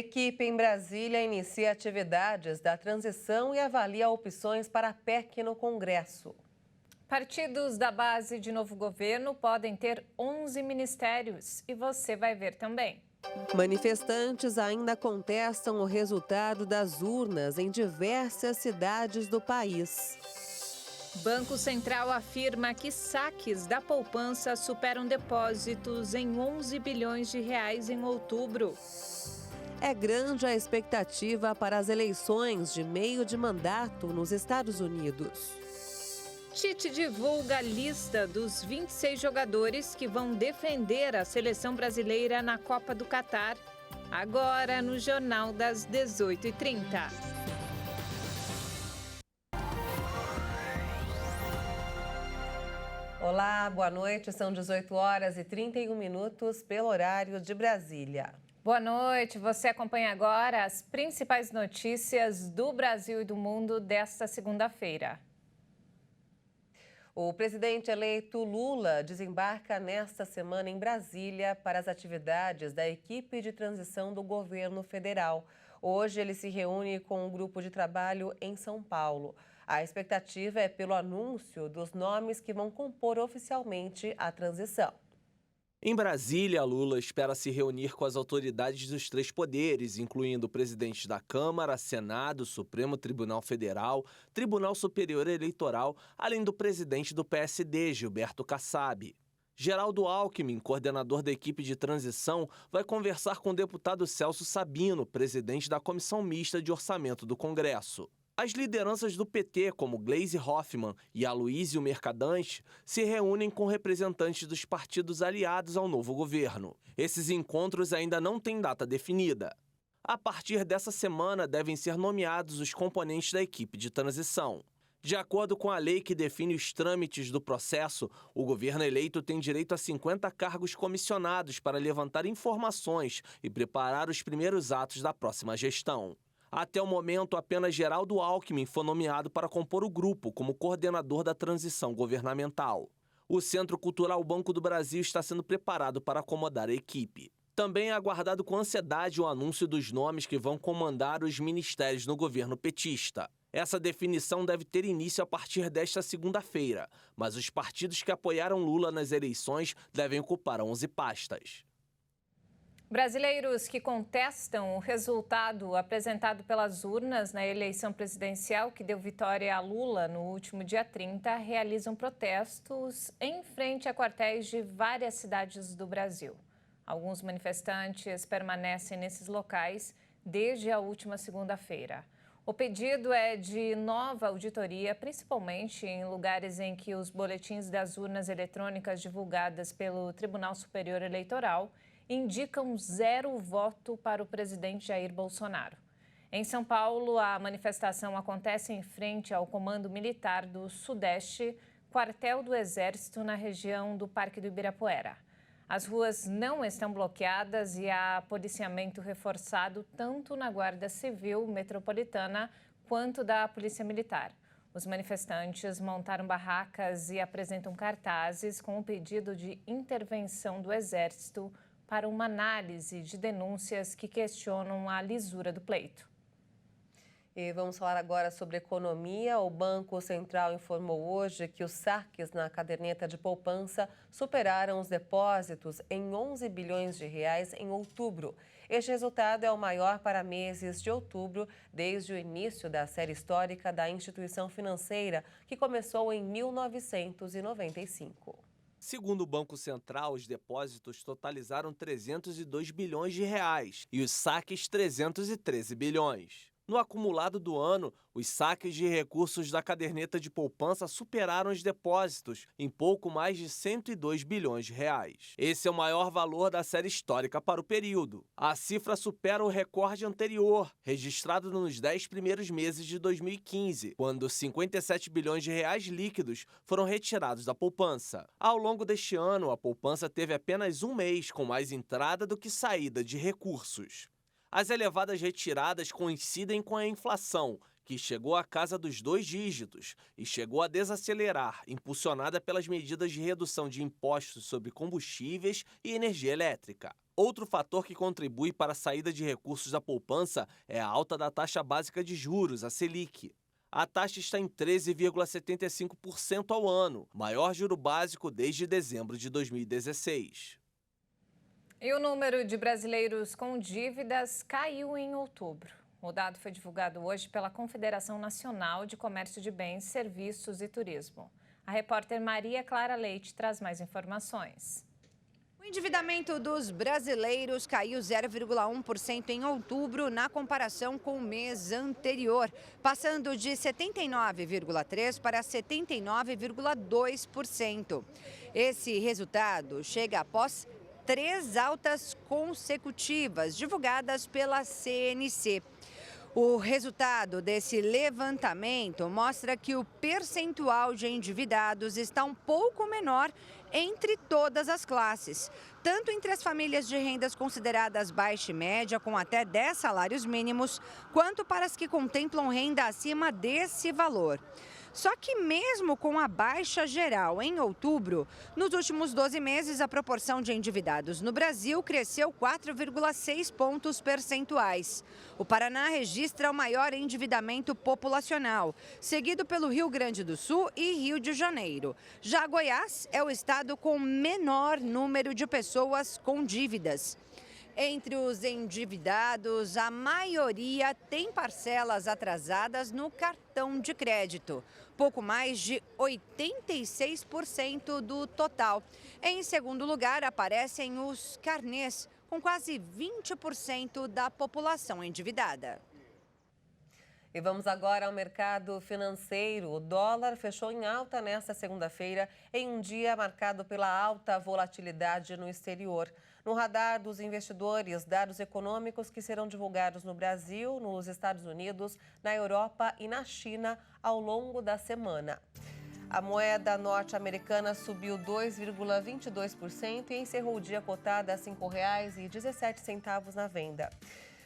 Equipe em Brasília inicia atividades da transição e avalia opções para a PEC no Congresso. Partidos da base de novo governo podem ter 11 ministérios e você vai ver também. Manifestantes ainda contestam o resultado das urnas em diversas cidades do país. Banco Central afirma que saques da poupança superam depósitos em 11 bilhões de reais em outubro. É grande a expectativa para as eleições de meio de mandato nos Estados Unidos. Tite divulga a lista dos 26 jogadores que vão defender a seleção brasileira na Copa do Catar. Agora no Jornal das 18h30. Olá, boa noite. São 18h31 pelo horário de Brasília. Boa noite. Você acompanha agora as principais notícias do Brasil e do mundo desta segunda-feira. O presidente eleito Lula desembarca nesta semana em Brasília para as atividades da equipe de transição do governo federal. Hoje ele se reúne com um grupo de trabalho em São Paulo. A expectativa é pelo anúncio dos nomes que vão compor oficialmente a transição. Em Brasília, Lula espera se reunir com as autoridades dos três poderes, incluindo presidentes da Câmara, Senado, Supremo Tribunal Federal, Tribunal Superior Eleitoral, além do presidente do PSD, Gilberto Kassab. Geraldo Alckmin, coordenador da equipe de transição, vai conversar com o deputado Celso Sabino, presidente da Comissão Mista de Orçamento do Congresso. As lideranças do PT, como Gleisi Hoffmann e Aloysio Mercadante, se reúnem com representantes dos partidos aliados ao novo governo. Esses encontros ainda não têm data definida. A partir dessa semana, devem ser nomeados os componentes da equipe de transição. De acordo com a lei que define os trâmites do processo, o governo eleito tem direito a 50 cargos comissionados para levantar informações e preparar os primeiros atos da próxima gestão. Até o momento, apenas Geraldo Alckmin foi nomeado para compor o grupo como coordenador da transição governamental. O Centro Cultural Banco do Brasil está sendo preparado para acomodar a equipe. Também é aguardado com ansiedade o anúncio dos nomes que vão comandar os ministérios no governo petista. Essa definição deve ter início a partir desta segunda-feira, mas os partidos que apoiaram Lula nas eleições devem ocupar 11 pastas. Brasileiros que contestam o resultado apresentado pelas urnas na eleição presidencial que deu vitória a Lula no último dia 30 realizam protestos em frente a quartéis de várias cidades do Brasil. Alguns manifestantes permanecem nesses locais desde a última segunda-feira. O pedido é de nova auditoria, principalmente em lugares em que os boletins das urnas eletrônicas divulgadas pelo Tribunal Superior Eleitoral indicam 0 voto para o presidente Jair Bolsonaro. Em São Paulo, a manifestação acontece em frente ao Comando Militar do Sudeste, quartel do Exército na região do Parque do Ibirapuera. As ruas não estão bloqueadas e há policiamento reforçado tanto na Guarda Civil Metropolitana quanto da Polícia Militar. Os manifestantes montaram barracas e apresentam cartazes com o pedido de intervenção do Exército para uma análise de denúncias que questionam a lisura do pleito. E vamos falar agora sobre economia. O Banco Central informou hoje que os saques na caderneta de poupança superaram os depósitos em 11 bilhões de reais em outubro. Este resultado é o maior para meses de outubro desde o início da série histórica da instituição financeira, que começou em 1995. Segundo o Banco Central, os depósitos totalizaram 302 bilhões de reais e os saques 313 bilhões. No acumulado do ano, os saques de recursos da caderneta de poupança superaram os depósitos em pouco mais de 102 bilhões de reais. Esse é o maior valor da série histórica para o período. A cifra supera o recorde anterior, registrado nos 10 primeiros meses de 2015, quando 57 bilhões de reais líquidos foram retirados da poupança. Ao longo deste ano, a poupança teve apenas um mês com mais entrada do que saída de recursos. As elevadas retiradas coincidem com a inflação, que que chegou à casa dos 2 dígitos e chegou a desacelerar, impulsionada pelas medidas de redução de impostos sobre combustíveis e energia elétrica. Outro fator que contribui para a saída de recursos da poupança é a alta da taxa básica de juros, a Selic. A taxa está em 13,75% ao ano, maior juro básico desde dezembro de 2016. E o número de brasileiros com dívidas caiu em outubro. O dado foi divulgado hoje pela Confederação Nacional de Comércio de Bens, Serviços e Turismo. A repórter Maria Clara Leite traz mais informações. O endividamento dos brasileiros caiu 0,1% em outubro na comparação com o mês anterior, passando de 79,3% para 79,2%. Esse resultado chega após 3 altas consecutivas divulgadas pela CNC. O resultado desse levantamento mostra que o percentual de endividados está um pouco menor entre todas as classes, tanto entre as famílias de rendas consideradas baixa e média, com até 10 salários mínimos, quanto para as que contemplam renda acima desse valor. Só que mesmo com a baixa geral em outubro, nos últimos 12 meses a proporção de endividados no Brasil cresceu 4,6 pontos percentuais. O Paraná registra o maior endividamento populacional, seguido pelo Rio Grande do Sul e Rio de Janeiro. Já Goiás é o estado com menor número de pessoas com dívidas. Entre os endividados, a maioria tem parcelas atrasadas no cartão de crédito, pouco mais de 86% do total. Em segundo lugar, aparecem os carnês, com quase 20% da população endividada. E vamos agora ao mercado financeiro. O dólar fechou em alta nesta segunda-feira, em um dia marcado pela alta volatilidade no exterior. No radar dos investidores, dados econômicos que serão divulgados no Brasil, nos Estados Unidos, na Europa e na China ao longo da semana. A moeda norte-americana subiu 2,22% e encerrou o dia cotada a R$ 5,17 na venda.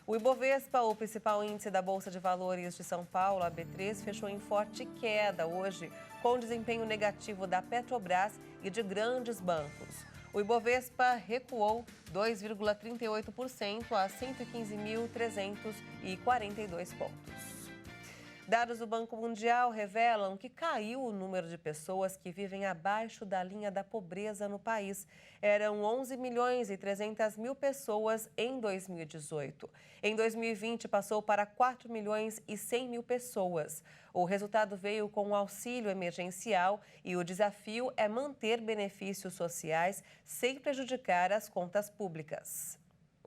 O Ibovespa, o principal índice da Bolsa de Valores de São Paulo, a B3, fechou em forte queda hoje, com desempenho negativo da Petrobras e de grandes bancos. O Ibovespa recuou 2,38% a 115.342 pontos. Dados do Banco Mundial revelam que caiu o número de pessoas que vivem abaixo da linha da pobreza no país. Eram 11.300.000 pessoas em 2018. Em 2020, passou para 4.100.000 pessoas. O resultado veio com o auxílio emergencial e o desafio é manter benefícios sociais sem prejudicar as contas públicas.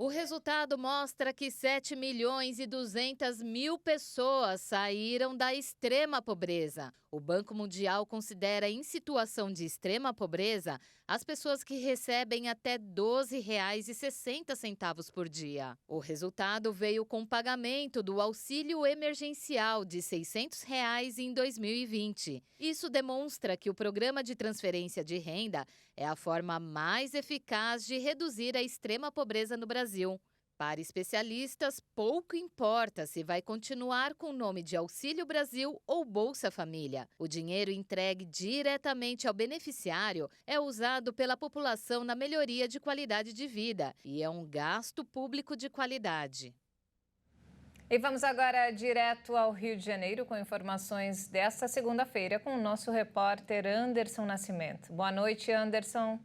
O resultado mostra que 7.200.000 pessoas saíram da extrema pobreza. O Banco Mundial considera em situação de extrema pobreza as pessoas que recebem até R$ 12,60 por dia. O resultado veio com o pagamento do auxílio emergencial de R$ 600 em 2020. Isso demonstra que o programa de transferência de renda é a forma mais eficaz de reduzir a extrema pobreza no Brasil. Para especialistas, pouco importa se vai continuar com o nome de Auxílio Brasil ou Bolsa Família. O dinheiro entregue diretamente ao beneficiário é usado pela população na melhoria de qualidade de vida e é um gasto público de qualidade. E vamos agora direto ao Rio de Janeiro com informações desta segunda-feira com o nosso repórter Anderson Nascimento. Boa noite, Anderson.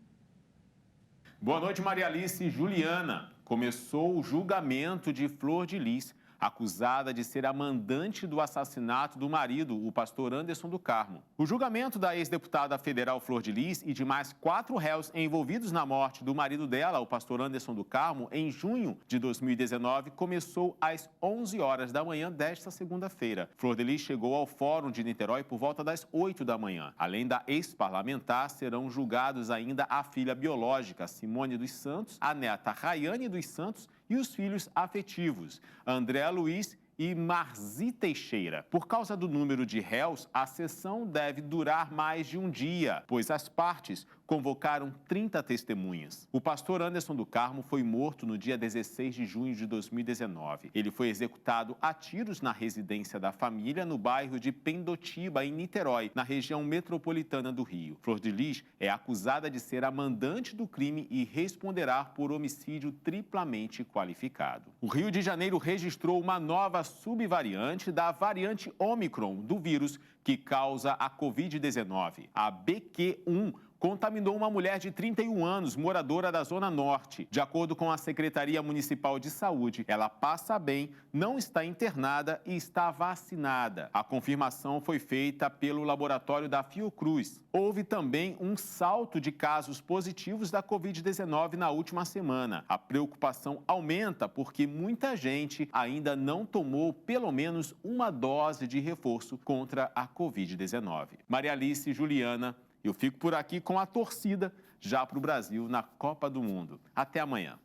Boa noite, Maria Alice e Juliana. Começou o julgamento de Flor de Lis, acusada de ser a mandante do assassinato do marido, o pastor Anderson do Carmo. O julgamento da ex-deputada federal Flor de Lis e de mais 4 réus envolvidos na morte do marido dela, o pastor Anderson do Carmo, em junho de 2019, começou às 11 horas da manhã desta segunda-feira. Flor de Lis chegou ao Fórum de Niterói por volta das 8 da manhã. Além da ex-parlamentar, serão julgados ainda a filha biológica, Simone dos Santos, a neta Rayane dos Santos e os filhos afetivos, André Luiz e Marzi Teixeira. Por causa do número de réus, a sessão deve durar mais de um dia, pois as partes convocaram 30 testemunhas. O pastor Anderson do Carmo foi morto no dia 16 de junho de 2019. Ele foi executado a tiros na residência da família no bairro de Pendotiba, em Niterói, na região metropolitana do Rio. Flor de Lis é acusada de ser a mandante do crime e responderá por homicídio triplamente qualificado. O Rio de Janeiro registrou uma nova subvariante da variante Ômicron do vírus que causa a Covid-19. A BQ1 contaminou uma mulher de 31 anos, moradora da Zona Norte. De acordo com a Secretaria Municipal de Saúde, ela passa bem, não está internada e está vacinada. A confirmação foi feita pelo laboratório da Fiocruz. Houve também um salto de casos positivos da Covid-19 na última semana. A preocupação aumenta porque muita gente ainda não tomou pelo menos uma dose de reforço contra a Covid-19. Maria Alice e Juliana, eu fico por aqui com a torcida já para o Brasil na Copa do Mundo. Até amanhã.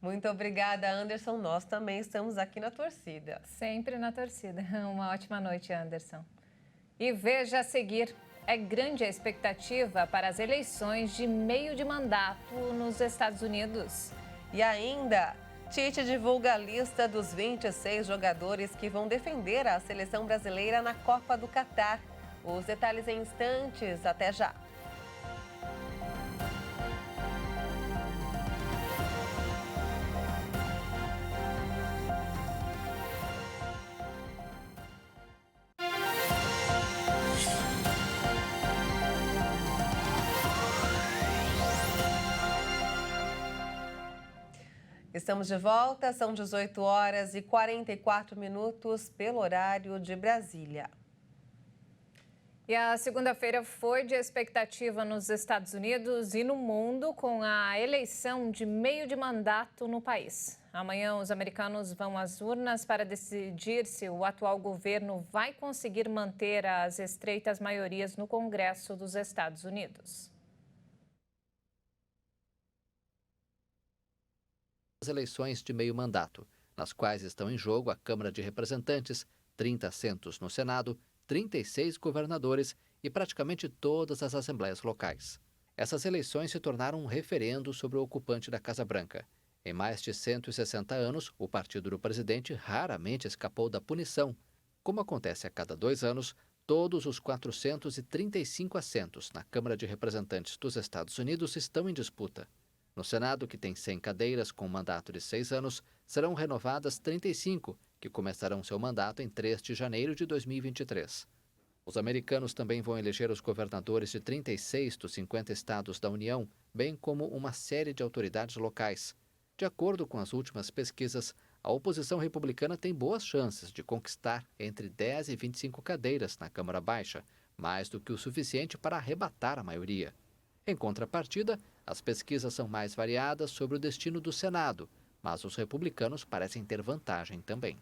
Muito obrigada, Anderson. Nós também estamos aqui na torcida. Sempre na torcida. Uma ótima noite, Anderson. E veja a seguir. É grande a expectativa para as eleições de meio de mandato nos Estados Unidos. E ainda, Tite divulga a lista dos 26 jogadores que vão defender a seleção brasileira na Copa do Catar. Os detalhes em instantes. Até já. Estamos de volta, são 18 horas e 44 minutos pelo horário de Brasília. E a segunda-feira foi de expectativa nos Estados Unidos e no mundo com a eleição de meio de mandato no país. Amanhã, os americanos vão às urnas para decidir se o atual governo vai conseguir manter as estreitas maiorias no Congresso dos Estados Unidos. As eleições de meio mandato, nas quais estão em jogo a Câmara de Representantes, 30 assentos no Senado, 36 governadores e praticamente todas as assembleias locais. Essas eleições se tornaram um referendo sobre o ocupante da Casa Branca. Em mais de 160 anos, o partido do presidente raramente escapou da punição. Como acontece a cada 2 anos, todos os 435 assentos na Câmara de Representantes dos Estados Unidos estão em disputa. No Senado, que tem 100 cadeiras com mandato de 6 anos, serão renovadas 35, que começarão seu mandato em 3 de janeiro de 2023. Os americanos também vão eleger os governadores de 36 dos 50 estados da União, bem como uma série de autoridades locais. De acordo com as últimas pesquisas, a oposição republicana tem boas chances de conquistar entre 10 e 25 cadeiras na Câmara Baixa, mais do que o suficiente para arrebatar a maioria. Em contrapartida, as pesquisas são mais variadas sobre o destino do Senado, mas os republicanos parecem ter vantagem também.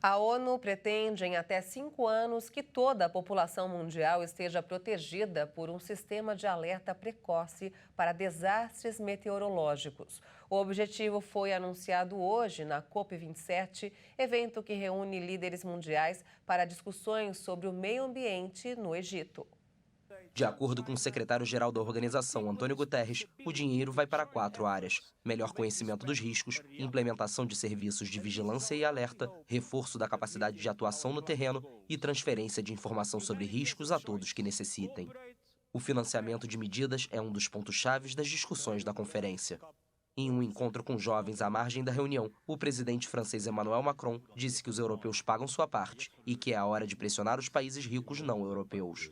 A ONU pretende, em até 5 anos, que toda a população mundial esteja protegida por um sistema de alerta precoce para desastres meteorológicos. O objetivo foi anunciado hoje na COP27, evento que reúne líderes mundiais para discussões sobre o meio ambiente no Egito. De acordo com o secretário-geral da organização, Antônio Guterres, o dinheiro vai para 4 áreas: melhor conhecimento dos riscos, implementação de serviços de vigilância e alerta, reforço da capacidade de atuação no terreno e transferência de informação sobre riscos a todos que necessitem. O financiamento de medidas é um dos pontos-chave das discussões da conferência. Em um encontro com jovens à margem da reunião, o presidente francês Emmanuel Macron disse que os europeus pagam sua parte e que é a hora de pressionar os países ricos não europeus.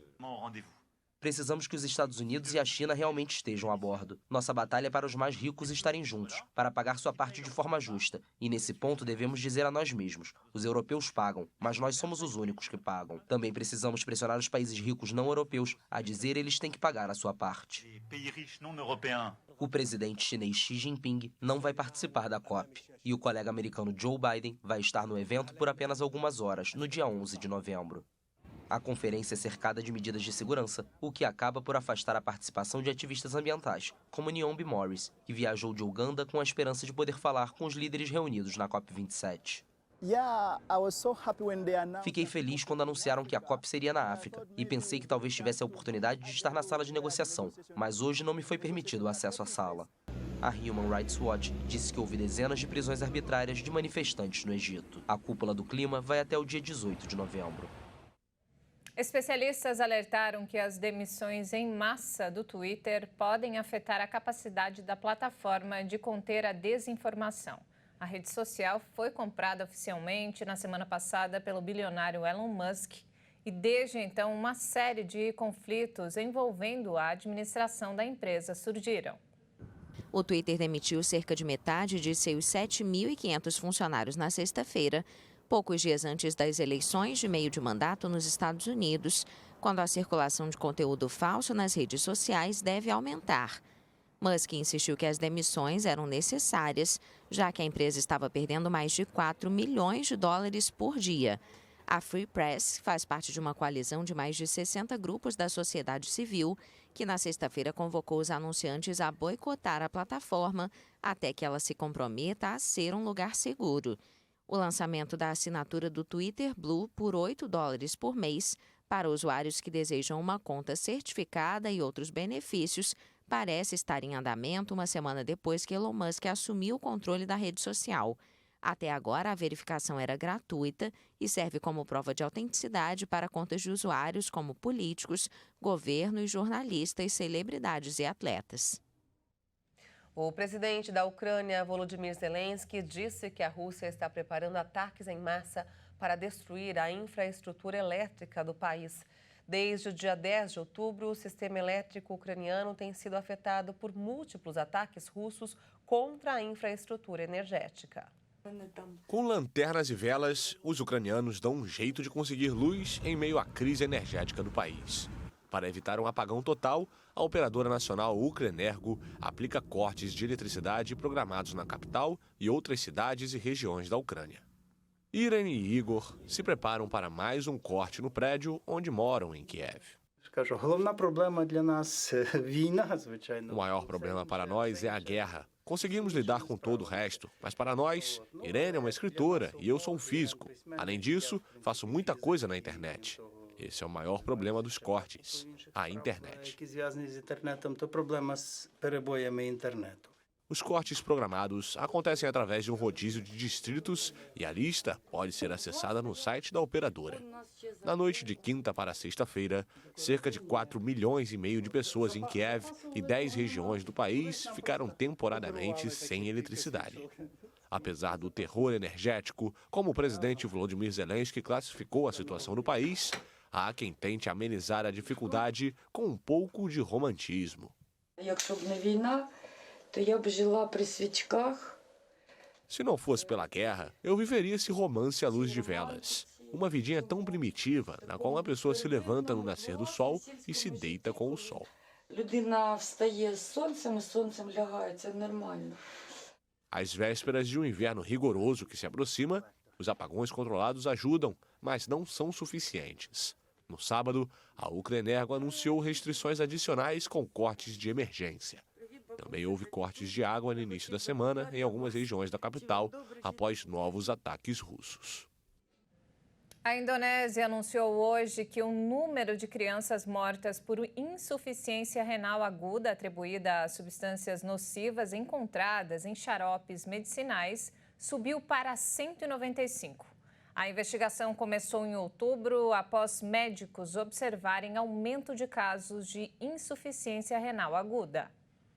Precisamos que os Estados Unidos e a China realmente estejam a bordo. Nossa batalha é para os mais ricos estarem juntos, para pagar sua parte de forma justa. E nesse ponto devemos dizer a nós mesmos: os europeus pagam, mas nós somos os únicos que pagam. Também precisamos pressionar os países ricos não europeus a dizer eles têm que pagar a sua parte. O presidente chinês Xi Jinping não vai participar da COP. E o colega americano Joe Biden vai estar no evento por apenas algumas horas, no dia 11 de novembro. A conferência é cercada de medidas de segurança, o que acaba por afastar a participação de ativistas ambientais, como Niombi Morris, que viajou de Uganda com a esperança de poder falar com os líderes reunidos na COP27. Fiquei feliz quando anunciaram que a COP seria na África e pensei que talvez tivesse a oportunidade de estar na sala de negociação, mas hoje não me foi permitido o acesso à sala. A Human Rights Watch disse que houve dezenas de prisões arbitrárias de manifestantes no Egito. A cúpula do clima vai até o dia 18 de novembro. Especialistas alertaram que as demissões em massa do Twitter podem afetar a capacidade da plataforma de conter a desinformação. A rede social foi comprada oficialmente na semana passada pelo bilionário Elon Musk e, desde então, uma série de conflitos envolvendo a administração da empresa surgiram. O Twitter demitiu cerca de metade de seus 7.500 funcionários na sexta-feira, poucos dias antes das eleições de meio de mandato nos Estados Unidos, quando a circulação de conteúdo falso nas redes sociais deve aumentar. Musk insistiu que as demissões eram necessárias, já que a empresa estava perdendo mais de 4 milhões de dólares por dia. A Free Press faz parte de uma coalizão de mais de 60 grupos da sociedade civil, que na sexta-feira convocou os anunciantes a boicotar a plataforma até que ela se comprometa a ser um lugar seguro. O lançamento da assinatura do Twitter Blue por $8 por mês para usuários que desejam uma conta certificada e outros benefícios parece estar em andamento uma semana depois que Elon Musk assumiu o controle da rede social. Até agora, a verificação era gratuita e serve como prova de autenticidade para contas de usuários como políticos, governo e jornalistas, celebridades e atletas. O presidente da Ucrânia, Volodymyr Zelensky, disse que a Rússia está preparando ataques em massa para destruir a infraestrutura elétrica do país. Desde o dia 10 de outubro, o sistema elétrico ucraniano tem sido afetado por múltiplos ataques russos contra a infraestrutura energética. Com lanternas e velas, os ucranianos dão um jeito de conseguir luz em meio à crise energética do país. Para evitar um apagão total, a operadora nacional Ukrenergo aplica cortes de eletricidade programados na capital e outras cidades e regiões da Ucrânia. Irene e Igor se preparam para mais um corte no prédio onde moram em Kiev. O maior problema para nós é a guerra. Conseguimos lidar com todo o resto, mas para nós, Irene é uma escritora e eu sou um físico. Além disso, faço muita coisa na internet. Esse é o maior problema dos cortes, a internet. Os cortes programados acontecem através de um rodízio de distritos e a lista pode ser acessada no site da operadora. Na noite de quinta para sexta-feira, cerca de 4,5 milhões de pessoas em Kiev e 10 regiões do país ficaram temporariamente sem eletricidade. Apesar do terror energético, como o presidente Volodymyr Zelensky classificou a situação do país, há quem tente amenizar a dificuldade com um pouco de romantismo. Se não fosse pela guerra, eu viveria esse romance à luz de velas. Uma vidinha tão primitiva, na qual uma pessoa se levanta no nascer do sol e se deita com o sol. Às vésperas de um inverno rigoroso que se aproxima, os apagões controlados ajudam, mas não são suficientes. No sábado, a Ukrenergo anunciou restrições adicionais com cortes de emergência. Também houve cortes de água no início da semana em algumas regiões da capital, após novos ataques russos. A Indonésia anunciou hoje que o número de crianças mortas por insuficiência renal aguda atribuída a substâncias nocivas encontradas em xaropes medicinais subiu para 195. A investigação começou em outubro após médicos observarem aumento de casos de insuficiência renal aguda.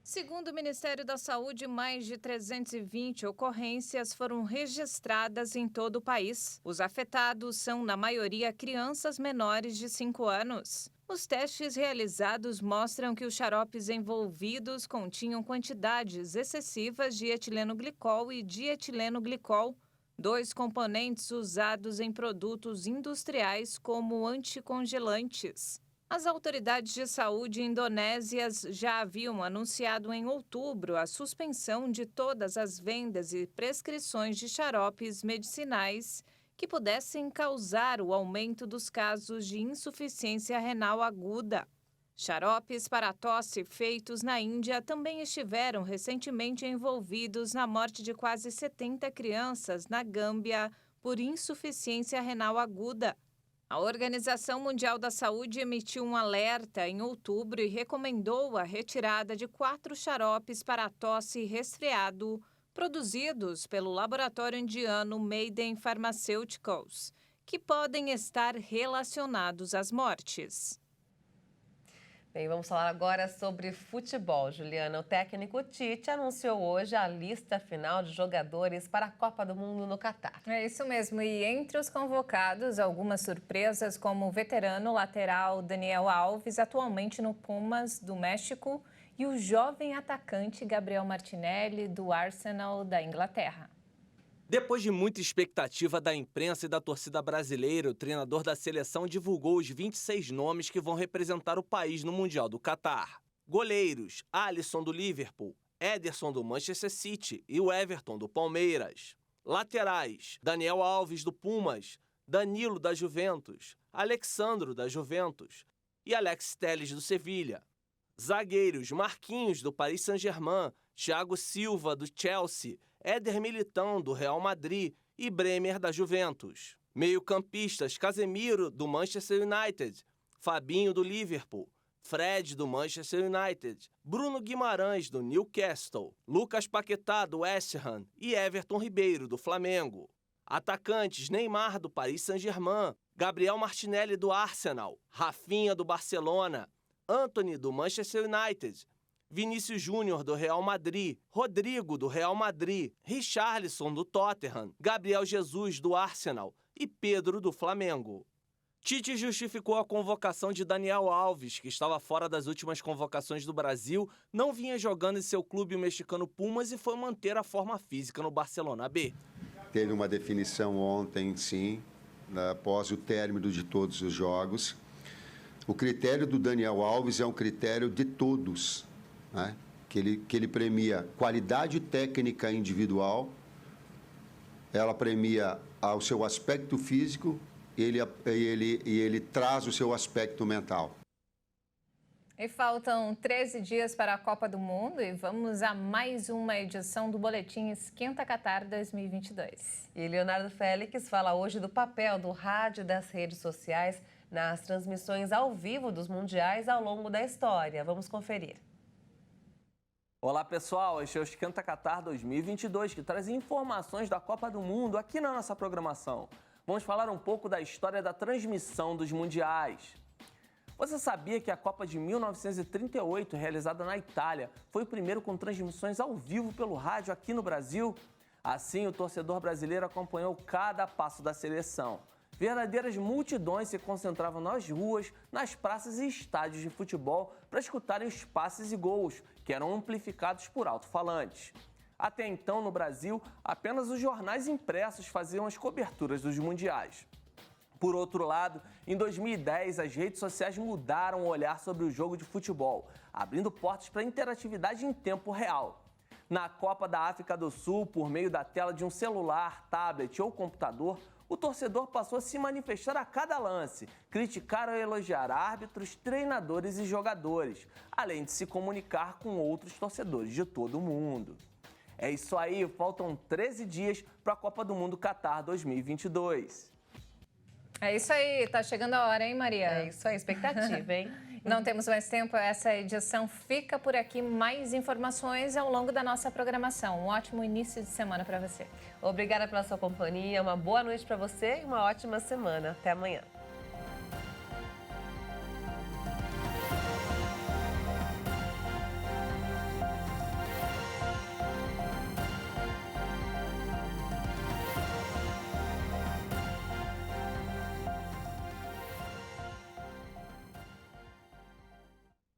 Segundo o Ministério da Saúde, mais de 320 ocorrências foram registradas em todo o país. Os afetados são, na maioria, crianças menores de 5 anos. Os testes realizados mostram que os xaropes envolvidos continham quantidades excessivas de etileno-glicol e dietileno-glicol, 2 componentes usados em produtos industriais como anticongelantes. As autoridades de saúde indonésias já haviam anunciado em outubro a suspensão de todas as vendas e prescrições de xaropes medicinais que pudessem causar o aumento dos casos de insuficiência renal aguda. Xaropes para tosse feitos na Índia também estiveram recentemente envolvidos na morte de quase 70 crianças na Gâmbia por insuficiência renal aguda. A Organização Mundial da Saúde emitiu um alerta em outubro e recomendou a retirada de 4 xaropes para tosse e resfriado, produzidos pelo laboratório indiano Maiden Pharmaceuticals, que podem estar relacionados às mortes. Bem, vamos falar agora sobre futebol, Juliana. O técnico Tite anunciou hoje a lista final de jogadores para a Copa do Mundo no Catar. É isso mesmo. E entre os convocados, algumas surpresas, como o veterano lateral Daniel Alves, atualmente no Pumas do México, e o jovem atacante Gabriel Martinelli, do Arsenal da Inglaterra. Depois de muita expectativa da imprensa e da torcida brasileira, o treinador da seleção divulgou os 26 nomes que vão representar o país no Mundial do Catar. Goleiros: Alisson do Liverpool, Ederson do Manchester City e o Everton do Palmeiras. Laterais: Daniel Alves do Pumas, Danilo da Juventus, Alexandro da Juventus e Alex Telles do Sevilha. Zagueiros: Marquinhos do Paris Saint-Germain, Thiago Silva do Chelsea, Éder Militão, do Real Madrid e Bremer, da Juventus. Meio-campistas: Casemiro, do Manchester United, Fabinho, do Liverpool, Fred, do Manchester United, Bruno Guimarães, do Newcastle, Lucas Paquetá, do West Ham e Everton Ribeiro, do Flamengo. Atacantes: Neymar, do Paris Saint-Germain, Gabriel Martinelli, do Arsenal, Rafinha, do Barcelona, Antony, do Manchester United, Vinícius Júnior, do Real Madrid, Rodrigo, do Real Madrid, Richarlison, do Tottenham, Gabriel Jesus, do Arsenal e Pedro, do Flamengo. Tite justificou a convocação de Daniel Alves, que estava fora das últimas convocações do Brasil, não vinha jogando em seu clube mexicano Pumas e foi manter a forma física no Barcelona B. Teve uma definição ontem, sim, após o término de todos os jogos. O critério do Daniel Alves é um critério de todos, né? que ele premia qualidade técnica individual, ela premia o seu aspecto físico e ele traz o seu aspecto mental. E faltam 13 dias para a Copa do Mundo e vamos a mais uma edição do Boletim Esquenta Catar 2022. E Leonardo Félix fala hoje do papel do rádio e das redes sociais nas transmissões ao vivo dos mundiais ao longo da história. Vamos conferir. Olá pessoal, este é o Esquenta Catar 2022, que traz informações da Copa do Mundo aqui na nossa programação. Vamos falar um pouco da história da transmissão dos mundiais. Você sabia que a Copa de 1938, realizada na Itália, foi o primeiro com transmissões ao vivo pelo rádio aqui no Brasil? Assim, o torcedor brasileiro acompanhou cada passo da seleção. Verdadeiras multidões se concentravam nas ruas, nas praças e estádios de futebol para escutarem os passes e gols, que eram amplificados por alto-falantes. Até então, no Brasil, apenas os jornais impressos faziam as coberturas dos mundiais. Por outro lado, em 2010, as redes sociais mudaram o olhar sobre o jogo de futebol, abrindo portas para interatividade em tempo real. Na Copa da África do Sul, por meio da tela de um celular, tablet ou computador, o torcedor passou a se manifestar a cada lance, criticar ou elogiar árbitros, treinadores e jogadores, além de se comunicar com outros torcedores de todo o mundo. É isso aí, faltam 13 dias para a Copa do Mundo Catar 2022. É isso aí, tá chegando a hora, hein, Maria? É isso aí, expectativa, hein? Não temos mais tempo, essa edição fica por aqui. Mais informações ao longo da nossa programação. Um ótimo início de semana para você. Obrigada pela sua companhia, uma boa noite para você e uma ótima semana. Até amanhã.